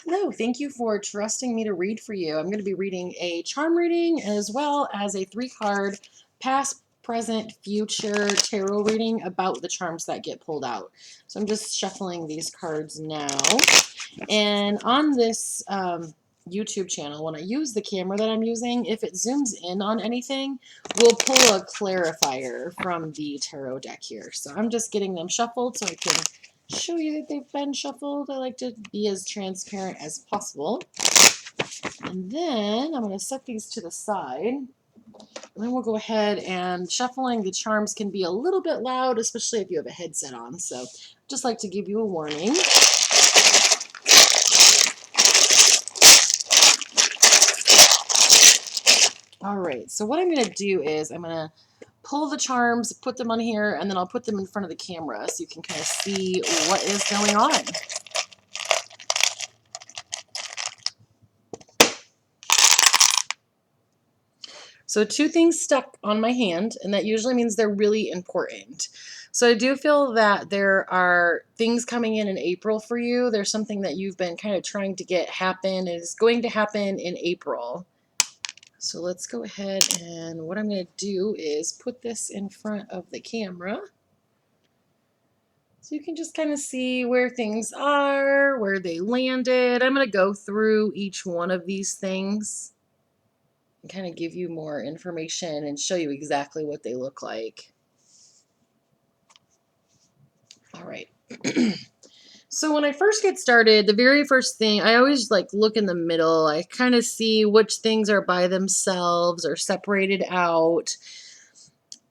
Hello, thank you for trusting me to read for you. I'm going to be reading a charm reading as well as a 3 card past, present, future tarot reading about the charms that get pulled out. So I'm just shuffling these cards now. And on this YouTube channel, when I use the camera that I'm using, if it zooms in on anything, we'll pull a clarifier from the tarot deck here. So I'm just getting them shuffled so I can show you that they've been shuffled. I like to be as transparent as possible. And then I'm going to set these to the side. And then we'll go ahead, and shuffling the charms can be a little bit loud, especially if you have a headset on. So just like to give you a warning. All right, so what I'm going to do is I'm going to pull the charms, put them on here, and then I'll put them in front of the camera so you can kind of see what is going on. So 2 things stuck on my hand, and that usually means they're really important. So I do feel that there are things coming in April for you. There's something that you've been kind of trying to get happen. It is going to happen in April. So let's go ahead, and what I'm going to do is put this in front of the camera. So you can just kind of see where things are, where they landed. I'm going to go through each one of these things and kind of give you more information and show you exactly what they look like. All right. So when I first get started, the very first thing, I always like look in the middle. I kind of see which things are by themselves or separated out.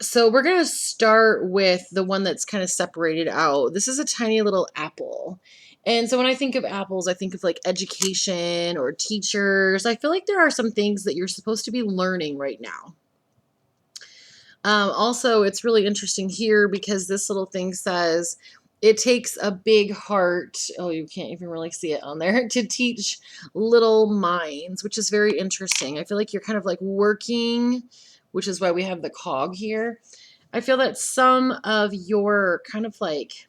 So we're going to start with the one that's kind of separated out. This is a tiny little apple. And so when I think of apples, I think of like education or teachers. I feel like there are some things that you're supposed to be learning right now. Also, it's really interesting here because this little thing says it takes a big heart. Oh, you can't even really see it on there to teach little minds, which is very interesting. I feel like you're kind of like working, which is why we have the cog here. I feel that some of your kind of like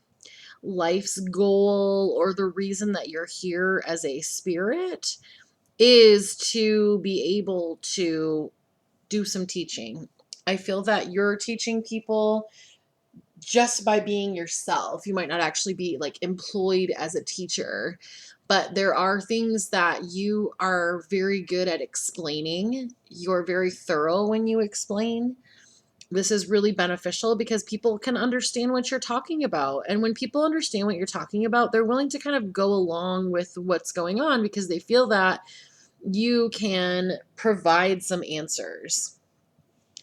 life's goal or the reason that you're here as a spirit is to be able to do some teaching. I feel that you're teaching people just by being yourself. You might not actually be like employed as a teacher, but there are things that you are very good at explaining. You're very thorough when you explain. This is really beneficial because people can understand what you're talking about. And when people understand what you're talking about, they're willing to kind of go along with what's going on because they feel that you can provide some answers.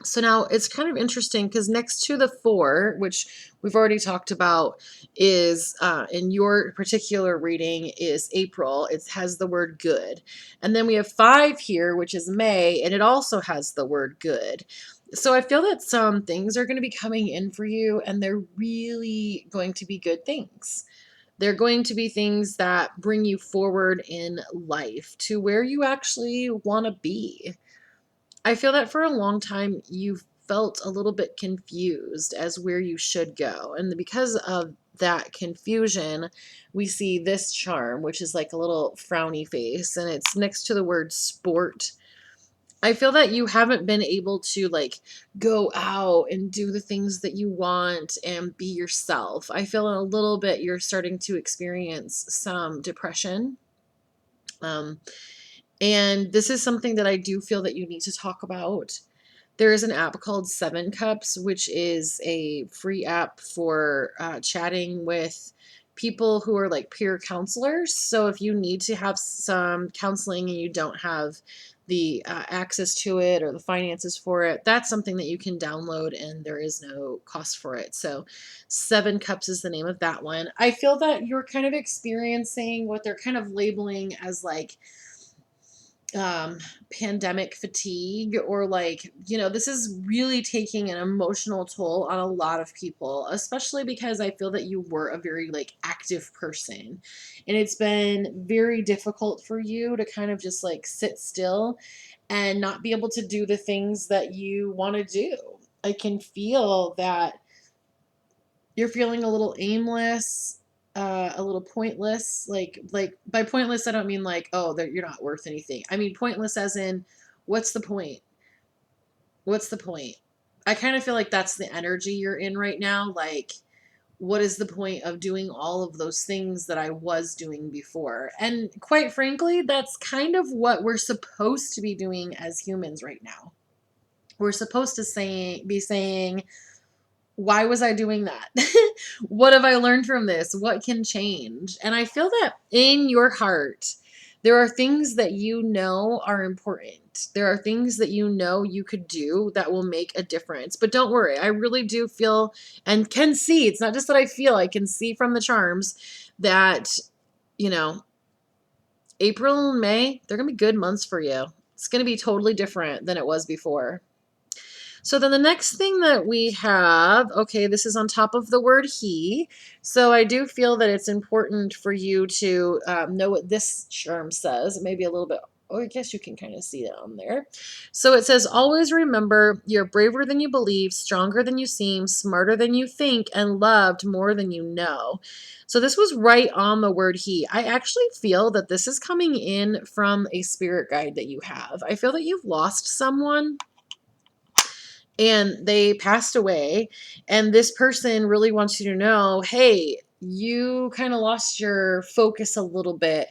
So now it's kind of interesting because next to the 4, which we've already talked about, is in your particular reading is April. It has the word good. And then we have 5 here, which is May, and it also has the word good. So I feel that some things are going to be coming in for you, and they're really going to be good things. They're going to be things that bring you forward in life to where you actually want to be. I feel that for a long time you've felt a little bit confused as where you should go. And because of that confusion, we see this charm, which is like a little frowny face, and it's next to the word sport. I feel that you haven't been able to like go out and do the things that you want and be yourself. I feel a little bit you're starting to experience some depression. Um, and this is something that I do feel that you need to talk about. There is an app called 7 Cups, which is a free app for chatting with people who are like peer counselors. So if you need to have some counseling and you don't have the access to it or the finances for it, that's something that you can download and there is no cost for it. So 7 Cups is the name of that one. I feel that you're kind of experiencing what they're kind of labeling as like pandemic fatigue, or like, this is really taking an emotional toll on a lot of people, especially because I feel that you were a very like active person, and it's been very difficult for you to kind of just like sit still and not be able to do the things that you want to do. I can feel that you're feeling a little aimless. a little pointless. Like by pointless, I don't mean like, oh, that you're not worth anything. I mean pointless as in, what's the point? What's the point? I kind of feel like that's the energy you're in right now. Like, what is the point of doing all of those things that I was doing before? And quite frankly, that's kind of what we're supposed to be doing as humans right now. We're supposed to be saying, why was I doing that? What have I learned from this? What can change? And I feel that in your heart, there are things that you know are important. There are things that you know you could do that will make a difference. But don't worry, I really do feel and can see, it's not just that I feel, I can see from the charms that, you know, April and May, they're going to be good months for you. It's going to be totally different than it was before. So then the next thing that we have, okay, this is on top of the word he. So I do feel that it's important for you to know what this charm says. Maybe a little bit, oh, I guess you can kind of see it on there. So it says, always remember you're braver than you believe, stronger than you seem, smarter than you think, and loved more than you know. So this was right on the word he. I actually feel that this is coming in from a spirit guide that you have. I feel that you've lost someone and they passed away, and this person really wants you to know, hey, you kind of lost your focus a little bit,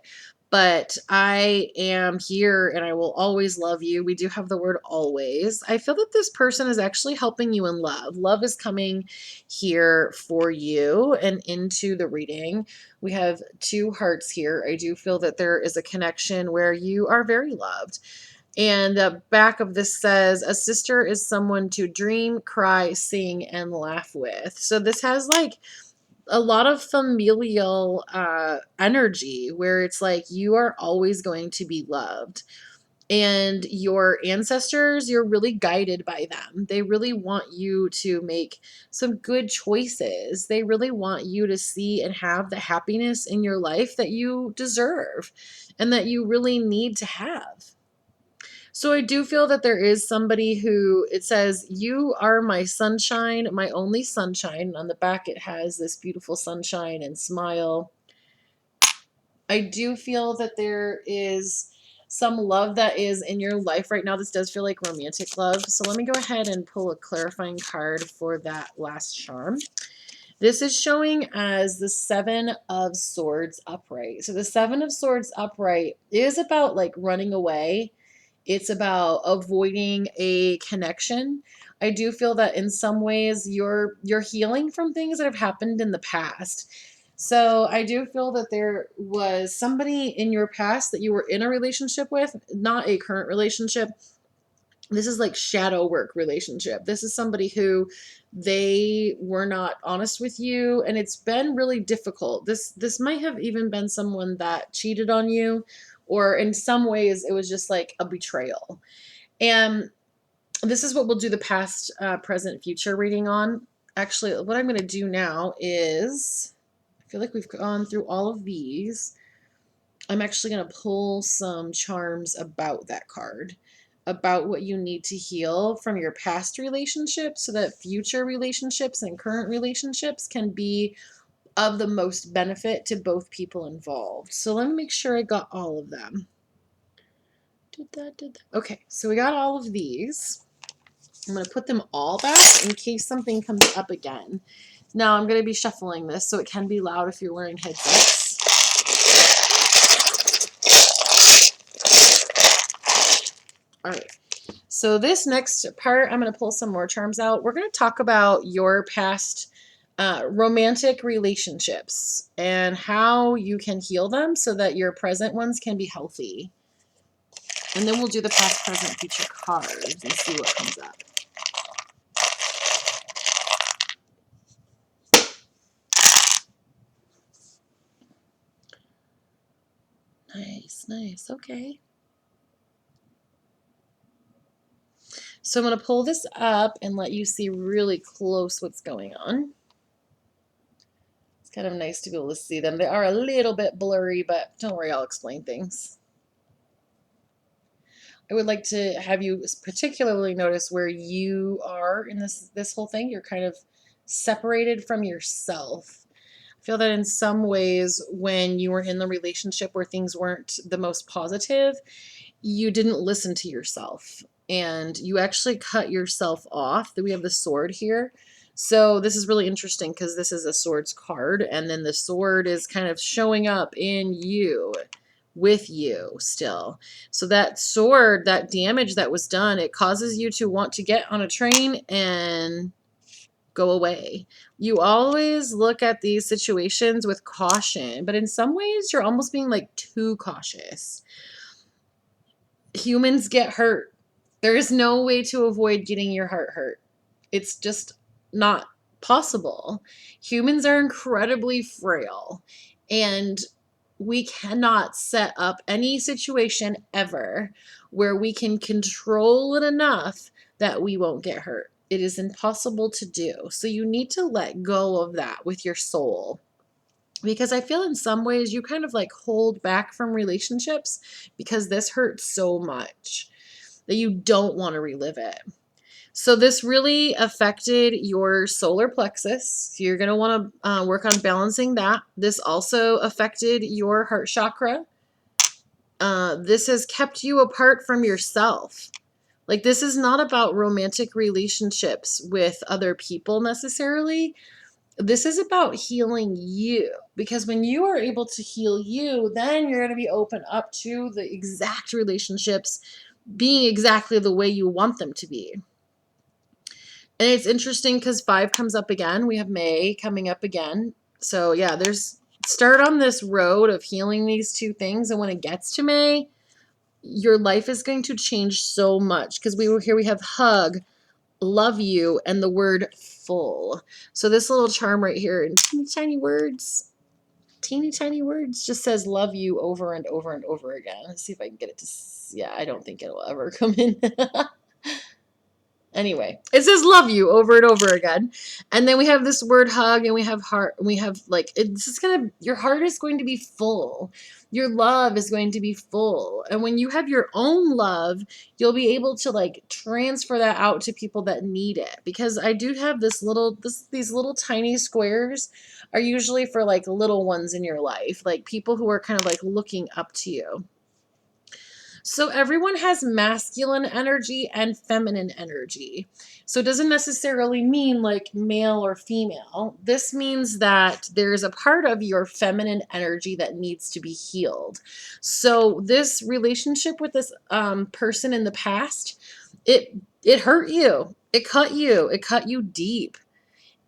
but I am here and I will always love you. We do have the word always. I feel that this person is actually helping you in love. Love is coming here for you and into the reading. We have two hearts here. I do feel that there is a connection where you are very loved. And the back of this says, a sister is someone to dream, cry, sing, and laugh with. So this has like a lot of familial energy where it's like you are always going to be loved. And your ancestors, you're really guided by them. They really want you to make some good choices. They really want you to see and have the happiness in your life that you deserve and that you really need to have. So I do feel that there is somebody who, it says, you are my sunshine, my only sunshine. On the back, it has this beautiful sunshine and smile. I do feel that there is some love that is in your life right now. This does feel like romantic love. So let me go ahead and pull a clarifying card for that last charm. This is showing as the Seven of Swords upright. So the Seven of Swords upright is about like running away. It's about avoiding a connection. I do feel that in some ways you're healing from things that have happened in the past. So I do feel that there was somebody in your past that you were in a relationship with, not a current relationship. This is like shadow work relationship. This is somebody who they were not honest with you, and it's been really difficult. This might have even been someone that cheated on you, or in some ways it was just like a betrayal. And this is what we'll do the past, present, future reading on. Actually, what I'm going to do now is, I feel like we've gone through all of these. I'm actually going to pull some charms about that card, about what you need to heal from your past relationships so that future relationships and current relationships can be of the most benefit to both people involved. So let me make sure I got all of them. Did that. Okay, so we got all of these. I'm going to put them all back in case something comes up again. Now I'm going to be shuffling this, so it can be loud if you're wearing headsets. All right. So this next part, I'm going to pull some more charms out. We're going to talk about your past romantic relationships and how you can heal them so that your present ones can be healthy. And then we'll do the past, present, future cards and see what comes up. Nice, nice. Okay. So I'm going to pull this up and let you see really close what's going on. It's kind of nice to be able to see them. They are a little bit blurry, but don't worry, I'll explain things. I would like to have you particularly notice where you are in this whole thing. You're kind of separated from yourself. Feel that in some ways, when you were in the relationship where things weren't the most positive, you didn't listen to yourself and you actually cut yourself off. We have the sword here. So this is really interesting because this is a swords card, and then the sword is kind of showing up in you, with you still. So that sword, that damage that was done, it causes you to want to get on a train and go away. You always look at these situations with caution, but in some ways you're almost being like too cautious. Humans get hurt. There is no way to avoid getting your heart hurt. It's just not possible. Humans are incredibly frail, and we cannot set up any situation ever where we can control it enough that we won't get hurt. It is impossible to do. So you need to let go of that with your soul. Because I feel in some ways you kind of like hold back from relationships because this hurts so much that you don't want to relive it. So this really affected your solar plexus. You're going to want to work on balancing that. This also affected your heart chakra. This has kept you apart from yourself. Like, this is not about romantic relationships with other people necessarily. This is about healing you, because when you are able to heal you, then you're going to be open up to the exact relationships being exactly the way you want them to be. And it's interesting because 5 comes up again. We have May coming up again. So yeah, start on this road of healing these two things. And when it gets to May, your life is going to change so much, because we have hug, love you, and the word full. So this little charm right here in teeny tiny words just says love you over and over and over again. Let's see if I can get it to, yeah, I don't think it'll ever come in. Anyway, it says love you over and over again. And then we have this word hug, and we have heart, and we have like, it's just your heart is going to be full. Your love is going to be full. And when you have your own love, you'll be able to like transfer that out to people that need it. Because I do have these little tiny squares are usually for like little ones in your life, like people who are kind of like looking up to you. So everyone has masculine energy and feminine energy. So it doesn't necessarily mean like male or female. This means that there's a part of your feminine energy that needs to be healed. So this relationship with this person in the past, it hurt you. It cut you. It cut you deep.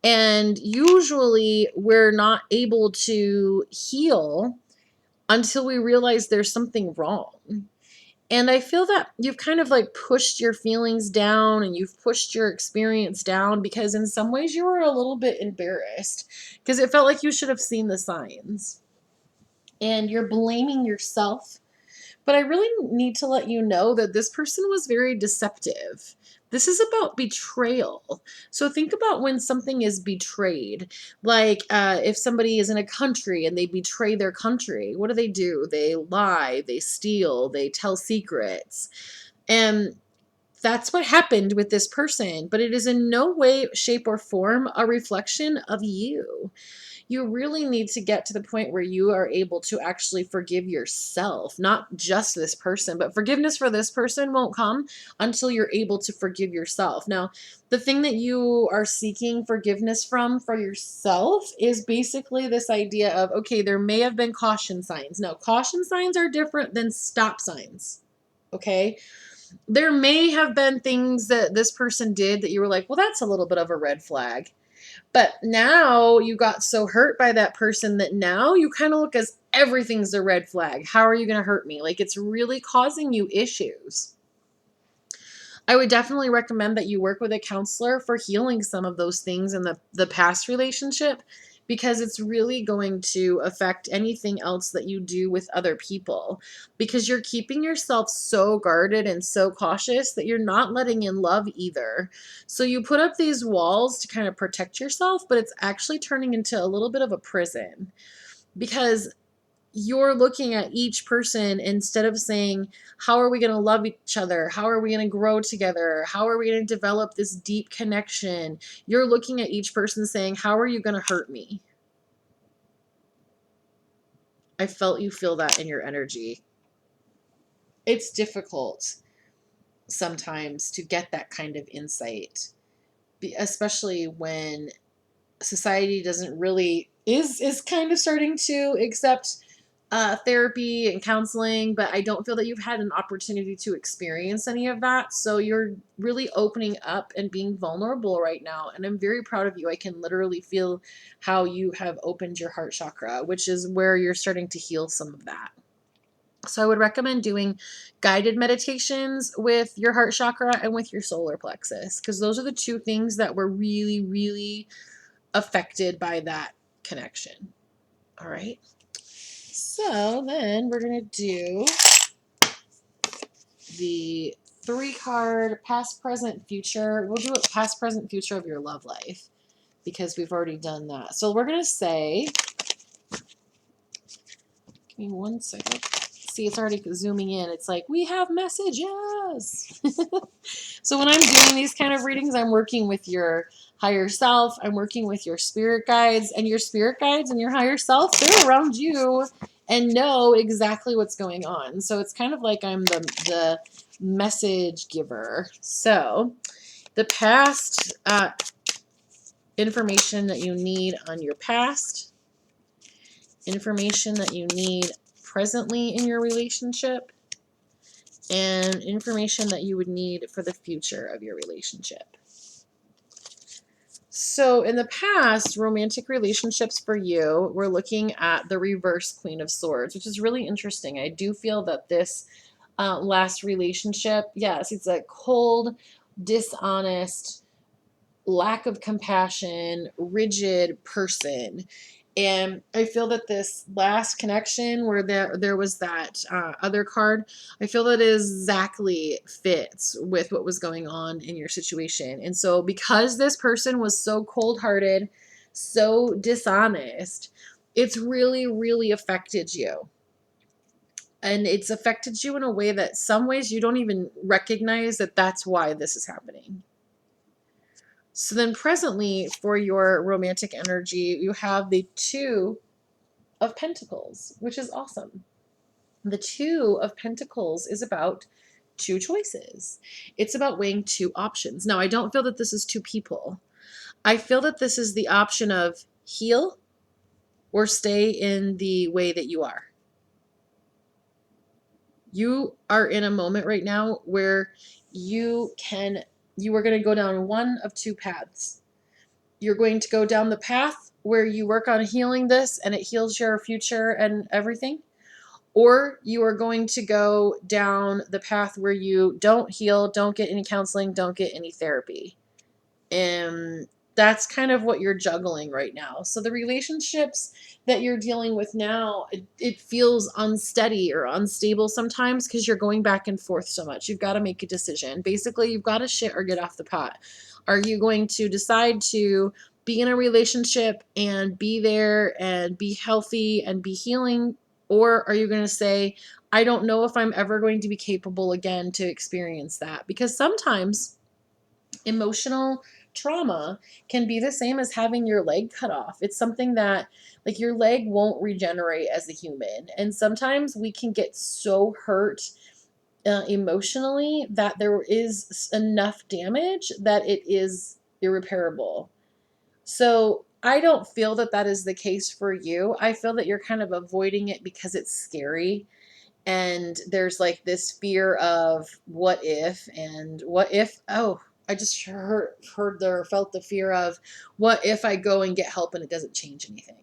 And usually we're not able to heal until we realize there's something wrong. And I feel that you've kind of like pushed your feelings down, and you've pushed your experience down because in some ways you were a little bit embarrassed because it felt like you should have seen the signs. And you're blaming yourself. But I really need to let you know that this person was very deceptive. This is about betrayal. So think about when something is betrayed. Like if somebody is in a country and they betray their country, what do? They lie, they steal, they tell secrets. And that's what happened with this person. But it is in no way, shape, or form a reflection of you. You really need to get to the point where you are able to actually forgive yourself, not just this person, but forgiveness for this person won't come until you're able to forgive yourself. Now, the thing that you are seeking forgiveness from for yourself is basically this idea of, okay, there may have been caution signs. Now, caution signs are different than stop signs. Okay. There may have been things that this person did that you were like, well, that's a little bit of a red flag. But now you got so hurt by that person that now you kind of look as everything's a red flag. How are you going to hurt me? Like, it's really causing you issues. I would definitely recommend that you work with a counselor for healing some of those things in the past relationship, because it's really going to affect anything else that you do with other people, because you're keeping yourself so guarded and so cautious that you're not letting in love either. So you put up these walls to kind of protect yourself, but it's actually turning into a little bit of a prison, because you're looking at each person instead of saying, how are we going to love each other? How are we going to grow together? How are we going to develop this deep connection? You're looking at each person saying, how are you going to hurt me? I felt you feel that in your energy. It's difficult sometimes to get that kind of insight, especially when society doesn't really is kind of starting to accept therapy and counseling, but I don't feel that you've had an opportunity to experience any of that. So you're really opening up and being vulnerable right now. And I'm very proud of you. I can literally feel how you have opened your heart chakra, which is where you're starting to heal some of that. So I would recommend doing guided meditations with your heart chakra and with your solar plexus, because those are the two things that were really, really affected by that connection. All right. So then we're going to do the 3-card past, present, future. We'll do it past, present, future of your love life because we've already done that. So we're going to say, give me one second. See, it's already zooming in. It's like, we have messages. So when I'm doing these kind of readings, I'm working with your higher self. I'm working with your spirit guides, and your spirit guides and your higher self, they're around you and know exactly what's going on. So it's kind of like I'm the message giver. So the past information that you need on your past, information that you need presently in your relationship, and information that you would need for the future of your relationship. So in the past, romantic relationships for you, we're looking at the reverse Queen of Swords, which is really interesting. I do feel that this last relationship, yes, it's a cold, dishonest, lack of compassion, rigid person. And I feel that this last connection where there was that other card, I feel that it exactly fits with what was going on in your situation. And so because this person was so cold-hearted, so dishonest, it's really, really affected you. And it's affected you in a way that some ways you don't even recognize that that's why this is happening. So then presently for your romantic energy, you have the 2 of Pentacles, which is awesome. The 2 of Pentacles is about 2 choices. It's about weighing 2 options. Now, I don't feel that this is 2 people. I feel that this is the option of heal or stay in the way that you are. You are in a moment right now where you are going to go down one of 2 paths. You're going to go down the path where you work on healing this and it heals your future and everything. Or you are going to go down the path where you don't heal, don't get any counseling, don't get any therapy. And that's kind of what you're juggling right now. So the relationships that you're dealing with now, it feels unsteady or unstable sometimes because you're going back and forth so much. You've got to make a decision. Basically, you've got to shit or get off the pot. Are you going to decide to be in a relationship and be there and be healthy and be healing? Or are you going to say, I don't know if I'm ever going to be capable again to experience that? Because sometimes emotional trauma can be the same as having your leg cut off. It's something that, like, your leg won't regenerate as a human. And sometimes we can get so hurt emotionally that there is enough damage that it is irreparable. So I don't feel that that is the case for you. I feel that you're kind of avoiding it because it's scary. And there's like this fear of what if, and what if, oh, I just heard or felt the fear of what if I go and get help and it doesn't change anything.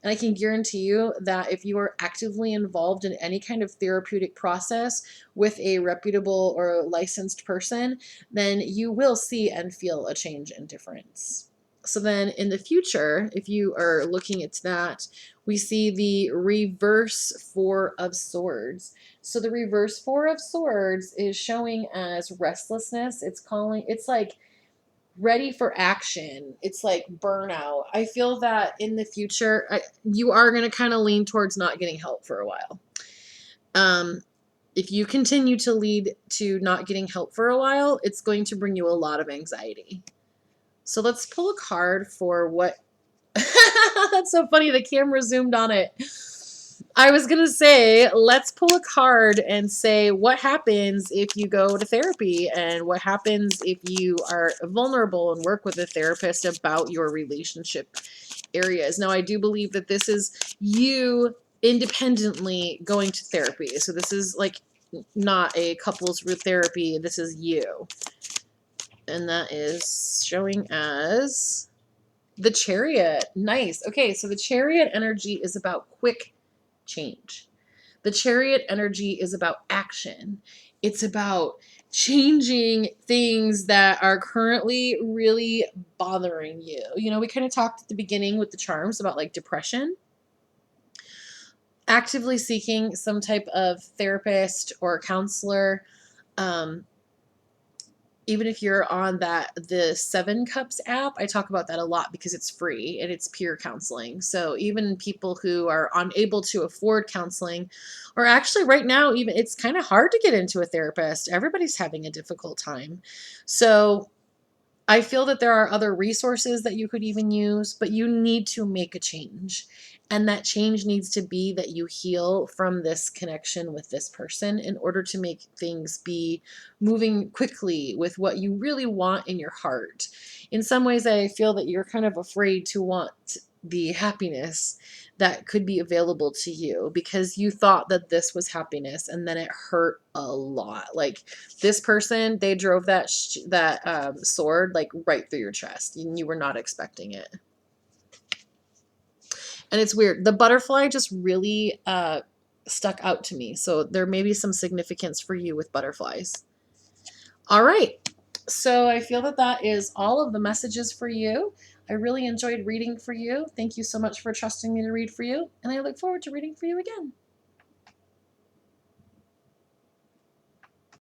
And I can guarantee you that if you are actively involved in any kind of therapeutic process with a reputable or licensed person, then you will see and feel a change and difference. So then in the future, if you are looking at that, we see the reverse 4 of Swords. So the reverse 4 of Swords is showing as restlessness. It's like ready for action. It's like burnout. I feel that in the future, you are going to kind of lean towards not getting help for a while. If you continue to lead to not getting help for a while, it's going to bring you a lot of anxiety. So let's pull a card for what. That's so funny. The camera zoomed on it. I was going to say, let's pull a card and say what happens if you go to therapy and what happens if you are vulnerable and work with a therapist about your relationship areas. Now, I do believe that this is you independently going to therapy. So this is like not a couples therapy. This is you. And that is showing as the Chariot. Nice. Okay, so the Chariot energy is about quick change. The Chariot energy is about action. It's about changing things that are currently really bothering you. You know, we kind of talked at the beginning with the charms about like depression. Actively seeking some type of therapist or counselor. Um, Even if you're on the Seven Cups app, I talk about that a lot because it's free and it's peer counseling. So even people who are unable to afford counseling, or actually right now, even it's kind of hard to get into a therapist. Everybody's having a difficult time. So I feel that there are other resources that you could even use, but you need to make a change. And that change needs to be that you heal from this connection with this person in order to make things be moving quickly with what you really want in your heart. In some ways, I feel that you're kind of afraid to want the happiness that could be available to you because you thought that this was happiness and then it hurt a lot. Like this person, they drove that sword like right through your chest and you were not expecting it. And it's weird. The butterfly just really stuck out to me. So there may be some significance for you with butterflies. All right. So I feel that that is all of the messages for you. I really enjoyed reading for you. Thank you so much for trusting me to read for you. And I look forward to reading for you again.